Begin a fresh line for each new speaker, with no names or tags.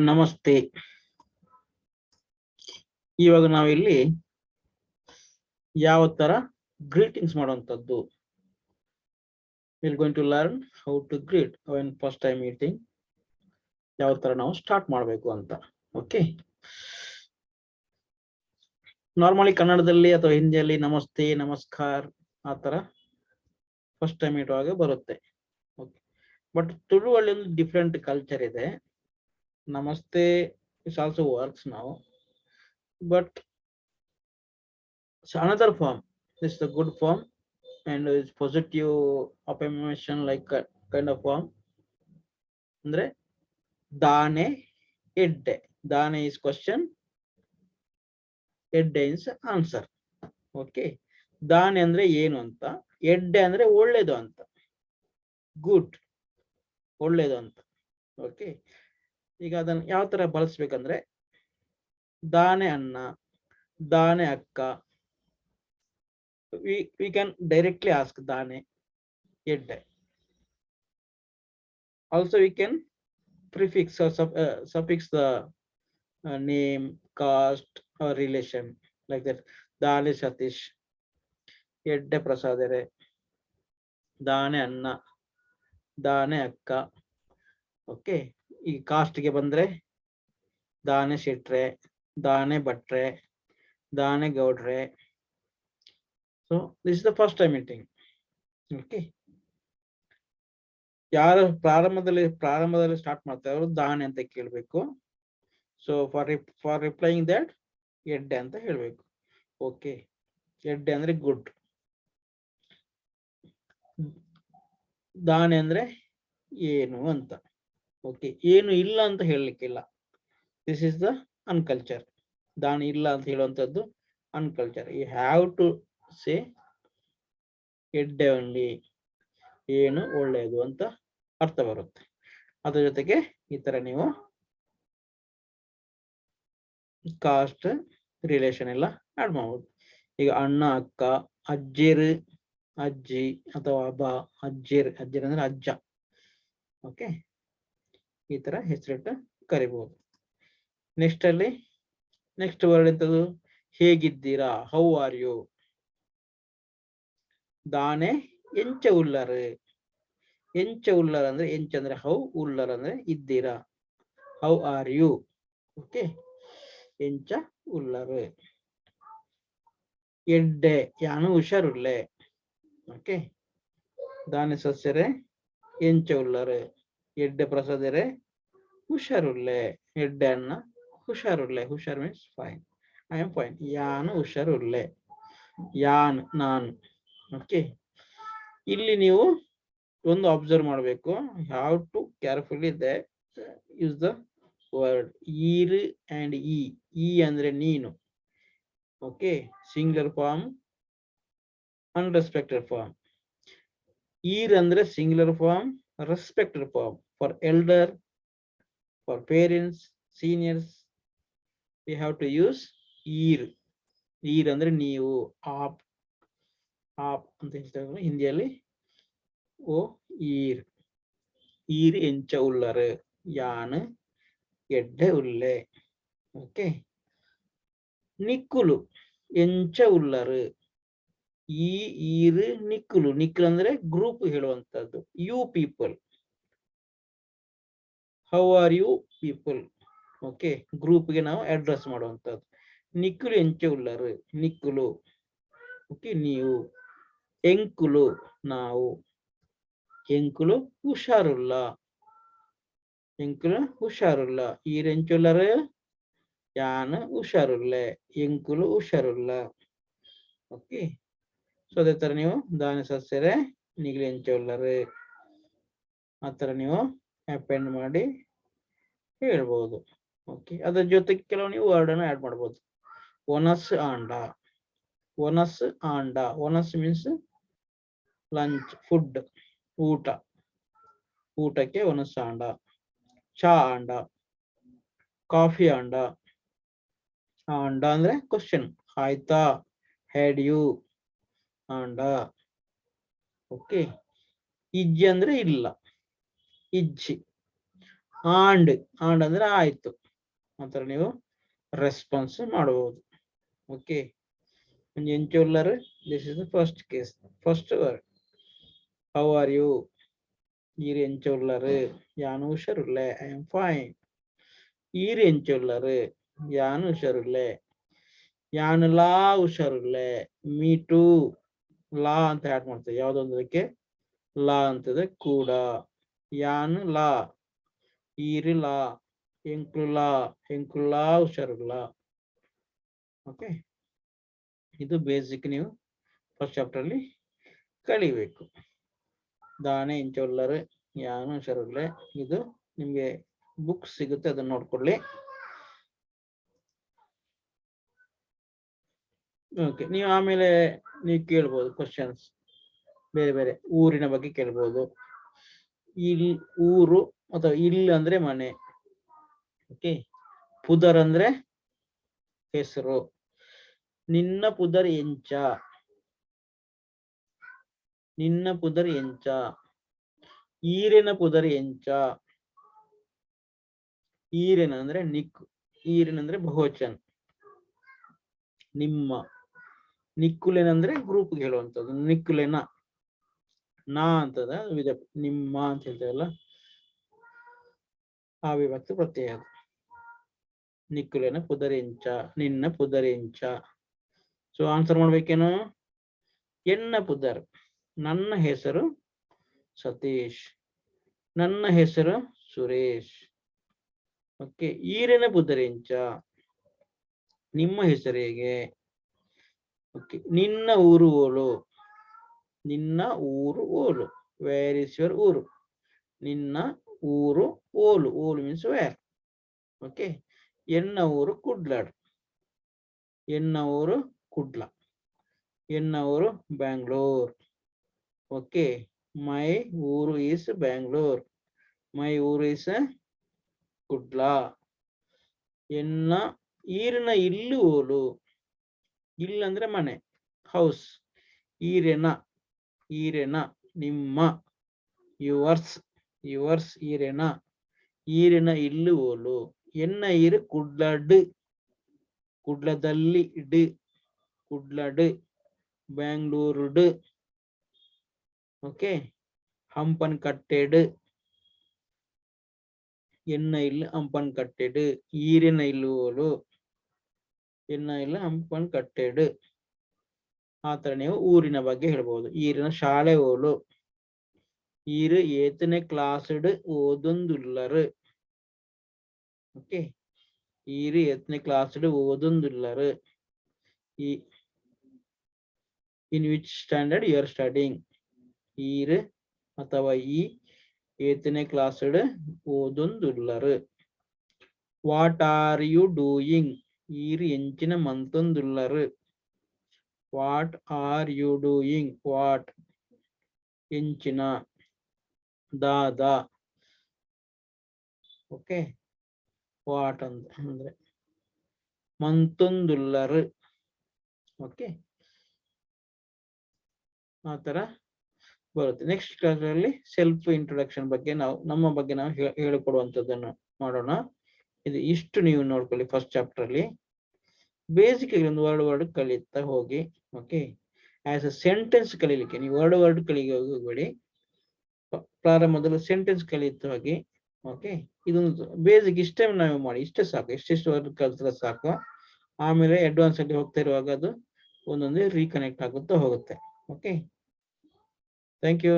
ನಮಸ್ತೆ. ಇವಾಗ ನಾವಿಲ್ಲಿ ಯಾವ ತರ ಗ್ರೀಟಿಂಗ್ಸ್ ಮಾಡುವಂತದ್ದು. We're going to learn how to greet when first time meeting. ಯಾವ ತರ ನಾವು ಸ್ಟಾರ್ಟ್ ಮಾಡಬೇಕು ಅಂತ. ಓಕೆ, ನಾರ್ಮಲಿ ಕನ್ನಡದಲ್ಲಿ ಅಥವಾ ಹಿಂದಿಯಲ್ಲಿ ನಮಸ್ತೆ, ನಮಸ್ಕಾರ ಆ ತರ ಫಸ್ಟ್ ಟೈಮ್ ಇಡುವಾಗ ಬರುತ್ತೆ. ಓಕೆ, ಬಟ್ ತುಳುವಲ್ಲಿ ಒಂದು ಡಿಫ್ರೆಂಟ್ ಕಲ್ಚರ್ ಇದೆ. ನಮಸ್ತೆ ಇಸ್ ಆಲ್ಸೋ ವರ್ಕ್ಸ್ ನಾವು, but it's another form. This is the good form and it's positive affirmation like kind of form. Andre dane edde. Dane is question, edde is answer. Okay, dane andre ಏನು ಅಂತ, edde ಅಂದ್ರೆ ಒಳ್ಳೆದು ಅಂತ, good ಒಳ್ಳೆದು ಅಂತ. Okay, ಈಗ ಅದನ್ನ ಯಾವ ತರ ಬಳಸ್ಬೇಕಂದ್ರೆ ದಾನೆ ಅಣ್ಣ, ದಾನೆ ಅಕ್ಕ. We can directly ask dane edde. Also we can prefix or suffix the name, caste or relation like that. Dane Satish, edde Prasadere, dane anna, dane akka. Okay, ಈ ಕಾಸ್ಟ್ ಗೆ ಬಂದ್ರೆ ದಾನೆ ಶೆಟ್ರೆ, ದಾನೆ ಭಟ್ರೆ, ದಾನೆ ಗೌಡ್ರೆ. So this is the first time meeting. Okay, ಯಾರು ಪ್ರಾರಂಭದಲ್ಲಿ ಸ್ಟಾರ್ಟ್ ಮಾಡ್ತಾರೆ ಅವರು ದಾನೆ ಅಂತ ಕೇಳಬೇಕು. ಸೊ ಫಾರ್ ರಿಪ್ಲೈಯಿಂಗ್ ದಟ್ ಎಡ್ಡೆ ಅಂತ ಹೇಳ್ಬೇಕು. ಓಕೆ, ಎಡ್ಡೆ ಅಂದ್ರೆ ಗುಡ್, ದಾನೆ ಅಂದ್ರೆ ಏನು ಅಂತ. ಓಕೆ, ಏನು ಇಲ್ಲ ಅಂತ ಹೇಳಲಿಕ್ಕಿಲ್ಲ. This is the uncultured. ದಾನೆ ಇಲ್ಲ ಅಂತ ಹೇಳುವಂತದ್ದು uncultured. You have to say ಎಡ್ಡೆ ಓನ್ಲಿ, ಏನು ಒಳ್ಳೆಯದು ಅಂತ ಅರ್ಥ ಬರುತ್ತೆ. ಅದ್ರ ಜೊತೆಗೆ ಈ ತರ ನೀವು ಕಾಸ್ಟ್ ರಿಲೇಷನ್ ಎಲ್ಲ ಆಡ್ ಮಾಡಬಹುದು. ಈಗ ಅಣ್ಣ, ಅಕ್ಕ, ಅಜ್ಜಿರ್, ಅಜ್ಜಿ ಅಥವಾ ಅಬ್ಬ, ಅಜ್ಜಿರ್, ಅಜ್ಜಿರ್ ಅಂದ್ರೆ ಅಜ್ಜ. ಓಕೆ, ಈ ತರ ಹೆಸರಿಟ್ಟು ಕರಿಬಹುದು. ನೆಕ್ಸ್ಟ್ ವರ್ಡ್ ಎಂತದ್ದು, ಹೇಗಿದ್ದೀರಾ, ಹೌ ಆರ್ ಯು. ದಾನೆ ಎಂಚ ಉಲ್ಲರ್. ಎಂಚ ಉಲ್ಲರ್ ಅಂದ್ರೆ ಎಂಚ ಅಂದ್ರೆ ಹೌ, ಉಲ್ಲರ್ ಅಂದ್ರೆ ಇದ್ದೀರಾ. How are you. ಓಕೆ, ಎಂಚ ಉಲ್ಲರ್. ಎಡ್ಡೆ ಯಾನು ಹುಷಾರುಳ್ಳೆ. ಓಕೆ, ದಾನೆ ಸಸ್ಯರೆ ಎಂಚ ಉಲ್ಲರ್, ಎಡ್ಡೆ ಪ್ರಸಾದರೆ ಹುಷಾರುಳ್ಳೆ. ಎಡ್ಡೆ ಅಣ್ಣ ಹುಷಾರುಳ್ಳೆ. ಹುಷಾರ್ means fine, I am fine. ಯಾನು ಹುಷಾರುಳ್ಳೆ, ಯಾನ್ ನಾನು. ಓಕೆ, ಇಲ್ಲಿ ನೀವು ಒಂದು ಅಬ್ಸರ್ವ್ ಮಾಡಬೇಕು. Have to carefully use the word ಈರ್ ಅಂಡ್ ಈ ಅಂದ್ರೆ ನೀನು. Okay, singular form, unrespected form. ಈರ್ ಅಂದ್ರೆ singular form, respected form. For elder, for parents, seniors, we have to use ಈರ್. ಈರ್ ಅಂದ್ರೆ ನೀವು, ಆಪ್ ಅಂತ ಹೇಳ್ತಾರೆ ಹಿಂದಿಯಲ್ಲಿ. ಓ ಈರ್, ಈರ್ ಎಂಚ ಉಲ್ಲರ್, ಯಾನ್ ಎಡ್ಡೆ ಉಲ್ಲೆ. ಓಕೆ, ನಿಕ್ಕುಲು ಎಂಚ ಉಲ್ಲರ್. ಈರ್ ನಿಕ್ಕುಲು. ನಿಕ್ಕುಲು ಅಂದ್ರೆ ಗ್ರೂಪ್ ಹೇಳುವಂತದ್ದು. You people, how are you people. Okay, ಗ್ರೂಪ್ಗೆ ನಾವು ಅಡ್ರೆಸ್ ಮಾಡುವಂತದ್ದು. ನಿಕ್ಕುಲು ಎಂಚ ಉಲ್ಲರ್, ನಿಕ್ಕುಲು. ಓಕೆ, ನೀವು. ಎಂಕುಲು ನಾವು, ಎಂಕುಲು ಹುಷಾರುಲ್ಲ. ಎಂಕುಲು ಹುಷಾರುಲ್ಲ. ಈರೆಂಚುಲ್ಲರ್, ಯಾನ್ ಹುಷಾರುಳ್ಳೆ, ಎಂಕುಲು ಹುಷಾರುಲ್ಲ. ಓಕೆ, ಸೊ ಅದೇ ತರ ನೀವು ದಾನೆ ಸಸ್ಯರೆ ನಿಗ್ಲು ಎಂಚ ಉಲ್ಲರ್ ಆ ತರ ನೀವು ಅಪೆಂಡ್ ಮಾಡಿ ಹೇಳ್ಬೋದು. ಓಕೆ, ಅದ್ರ ಜೊತೆಗೆ ಕೆಲವು ನೀವು ವರ್ಡ್ ಅನ್ನು ಆಡ್ ಮಾಡ್ಬೋದು. ಒನಸ್ ಆಂಡ, ಒನಸ್ ಆಂಡ. ಒನಸ್ ಮೀನ್ಸ್ ಲಂಚ್, ಫುಡ್, ಊಟ. ಊಟಕ್ಕೆ ಒನಸ್ ಆಂಡ. ಚಾ ಆಂಡ, ಕಾಫಿ ಆಂಡ. ಆಂಡ ಅಂದ್ರೆ ಕ್ವಶನ್, ಆಯ್ತಾ, ಹ್ಯಾಡ್ ಯು ಆಂಡ. ಓಕೆ, ಇಜ್ಜಿ ಅಂದ್ರೆ ಇಲ್ಲ, ಇಜ್ಜಿ. ಆಂಡ್ ಆಂಡ್ ಅಂದ್ರೆ ಆಯ್ತು ಮಾತ್ರ ನೀವು ರೆಸ್ಪಾನ್ಸ್ ಮಾಡಬಹುದು. ಓಕೆ, ಎಂಚೊಲ್ಲರು, this is the first case, first word. How are you? ಈರು ಎಂಚೊಲ್ಲರು, ಯಾನು ಹುಷಾರಿಲ್ಲ, ಐ ಆಮ್ ಫೈನ್. ಈರು ಎಂಚೊಲ್ಲರು, ಯಾನು ಹುಷಾರಿಲ್ಲ, ಯಾನು ಲಾ ಹುಷಾರಿಲ್ಲ, ಮೀ ಟು. ಲಾ ಅಂತ ಆಡ್ ಮಾಡ್ತೇವೆ ಯಾವ್ದೊಂದಕ್ಕೆ, ಲಾ ಅಂತದೆ ಕೂಡ. ಯಾನು ಲಾ, ಈರು ಲಾ, ಎಂಕ್ಲು ಲಾ ಹುಷಾರಿಲ್ಲ. ಓಕೆ, ಇದು ಬೇಸಿಕ್ ನೀವು ಫಸ್ಟ್ ಚಾಪ್ಟರ್ ಅಲ್ಲಿ ಕಲಿಬೇಕು. ದಾನೆ ಇಂಚೊಲ್ಲರು, ಯಾನು ಹುಷಾರಿಲ್ಲ. ಇದು ನಿಮ್ಗೆ ಬುಕ್ ಸಿಗುತ್ತೆ, ಅದನ್ನ ನೋಡ್ಕೊಳ್ಳಿ. ಓಕೆ, ನೀವು ಆಮೇಲೆ ನೀವು ಕೇಳ್ಬೋದು ಕ್ವಶನ್ಸ್, ಬೇರೆ ಬೇರೆ ಊರಿನ ಬಗ್ಗೆ ಕೇಳ್ಬೋದು. ಇಲ್ಲಿ ಊರು ಅಥವಾ ಇಲ್ಲಿ ಅಂದ್ರೆ ಮನೆ. ಓಕೆ, ಪುದರ್ ಅಂದ್ರೆ ಹೆಸರು. ನಿನ್ನ ಪುದರ್ ಎಂಚ, ನಿನ್ನ ಪುದರ್ ಎಂಚ. ಈರಿನ ಪುದರ್ ಎಂಚ. ಈರಿನ ಅಂದ್ರೆ ನಿಕ್, ಈರಿನ ಅಂದ್ರೆ ಬಹುವಚನ. ನಿಮ್ಮ. ನಿಕ್ಕುಲೆನ ಅಂದ್ರೆ ಗ್ರೂಪ್ ಹೇಳುವಂಥದ್ದು, ನಿಕ್ಕುಲೆನ. ನಾ ಅಂತದ ನಿಮ್ಮ ಅಂತ ಹೇಳ್ತೇವಲ್ಲ, ಆ ವಿಭಕ್ತಿ ಪ್ರತ್ಯಯ. ನಿಕ್ಕುಲೆನ ಪುದರೆಂಚ, ನಿನ್ನ ಪುದರೆಂಚ. So answer ಮಾಡ್ಬೇಕೇನು? ಎನ್ನ ಪುದರ್, ನನ್ನ ಹೆಸರು ಸತೀಶ್, ನನ್ನ ಹೆಸರು ಸುರೇಶ್. ಓಕೆ, ಈರಿನ ಪುದರೆಂಚ, ನಿಮ್ಮ ಹೆಸರು ಹೇಗೆ? ಓಕೆ, ನಿನ್ನ ಊರು ಓಲು, ನಿನ್ನ ಊರು ಓಲು. ವೇರ್ ಇಸ್ ಯುವರ್ ಊರು? ನಿನ್ನ ಊರು ಓಲು, ಓಲು ಮೀನ್ಸ್ ವೇರ್. ಓಕೆ, ಎನ್ನ ಊರು ಕುಡ್ಲಾಡ್, ಎನ್ನ ಊರು ಕುಡ್ಲ, ಎನ್ನ ಊರು ಬ್ಯಾಂಗ್ಳೂರ್. ಓಕೆ, ಮೈ ಊರು ಈಸ್ ಬ್ಯಾಂಗ್ಳೂರ್, ಮೈ ಊರು ಈಸ್ ಕುಡ್ಲ. ಎನ್ನ ಈರಿನ ಇಲ್ಲು ಓಲು, ಇಲ್ಲ ಅಂದ್ರೆ ಮನೆ, ಹೌಸ್. ಈರೆನ, ಈರೆನ ನಿಮ್ಮ, ಯುವರ್ಸ್, ಯುವರ್ಸ್ ಈರೆನ. ಈರಿನ ಇಲ್ಲು ಓಲು. ಎನ್ನ ಈರು ಕುಡ್ಲಡ್, ಕುಡ್ಲದಲ್ಲಿ ಡ್, ಕುಡ್ಲಡ್, ಬ್ಯಾಂಗ್ಳೂರುಡ್. ಓಕೆ, ಹಂಪನ್ ಕಟ್ಟೆಡ್, ಎನ್ನ ಇಲ್ಲ ಹಂಪನ್ ಕಟ್ಟೆಡ್. ಈರಿನ ಇಲ್ಲು ಓಲು, ಎನ್ನ ಇಲ್ಲ ಹಂಪನ್ ಕಟ್ಟೆಡ್. ಆತರ ನೀವು ಊರಿನ ಬಗ್ಗೆ ಹೇಳ್ಬಹುದು. ಈರಿನ ಶಾಲೆ ಓಲು, ಈರು ಏತನೇ ಕ್ಲಾಸ್ಡ್ ಓದೊಂದುಲ್ಲರು. ಓಕೆ, ಈರು ಏತನೇ ಕ್ಲಾಸ್ಡ್ ಓದೊಂದುಲ್ಲರು. In which standard you are studying? ಈರು ಅಥವಾ ಈ ಏತನೇ ಕ್ಲಾಸ್ಡ್ ಓದೊಂದುಲ್ಲರು. What are you doing? ಈರು ಎಂಚಿನ ಮಂತೊಂದುಲ್ಲರು. What are you doing? What ಎಂಚಿನ, ದಾದ. ಓಕೆ, ವಾಟ್ ಅಂದ್ರೆ ಮಂತೊಂದುಲ್ಲರು. ಓಕೆ, ಆ ತರ ಬರುತ್ತೆ. ನೆಕ್ಸ್ಟ್ ಕ್ಲಾಸ್ ಅಲ್ಲಿ ಸೆಲ್ಫ್ ಇಂಟ್ರೊಡಕ್ಷನ್ ಬಗ್ಗೆ ನಾವು ನಮ್ಮ ಬಗ್ಗೆ ನಾವು ಹೇಳಿಕೊಡುವಂಥದ್ದನ್ನು ಮಾಡೋಣ. ಇದು ಇಷ್ಟು ನೀವು ನೋಡ್ಕೊಳ್ಳಿ ಫಸ್ಟ್ ಚಾಪ್ಟರ್ ಅಲ್ಲಿ. ಬೇಸಿಕ್ ಆಗಿ ಒಂದು ವರ್ಡ್ ಕಲಿತಾ ಹೋಗಿ. ಓಕೆ, ಆಸ್ ಅ ಸೆಂಟೆನ್ಸ್ ಕಲೀಲಿಕ್ಕೆ ನೀವು ವರ್ಡ್ ಕಲಿಗೆ ಹೋಗಬೇಡಿ, ಪ್ರಾರಂಭದಲ್ಲಿ ಸೆಂಟೆನ್ಸ್ ಕಲಿತಾ ಹೋಗಿ. ಓಕೆ, ಇದೊಂದು ಬೇಸಿಕ್ ಇಷ್ಟೇ ನಾವು ಮಾಡಿ, ಇಷ್ಟೇ ಸಾಕು. ಇಷ್ಟಿಷ್ಟು ವರ್ಡ್ ಕಲಿತ್ರೆ ಸಾಕು. ಆಮೇಲೆ ಅಡ್ವಾನ್ಸ್ ಅಲ್ಲಿ ಹೋಗ್ತಾ ಇರುವಾಗ ಅದು ಒಂದೊಂದೇ ರೀಕನೆಕ್ಟ್ ಆಗುತ್ತಾ ಹೋಗುತ್ತೆ. Okay, thank you.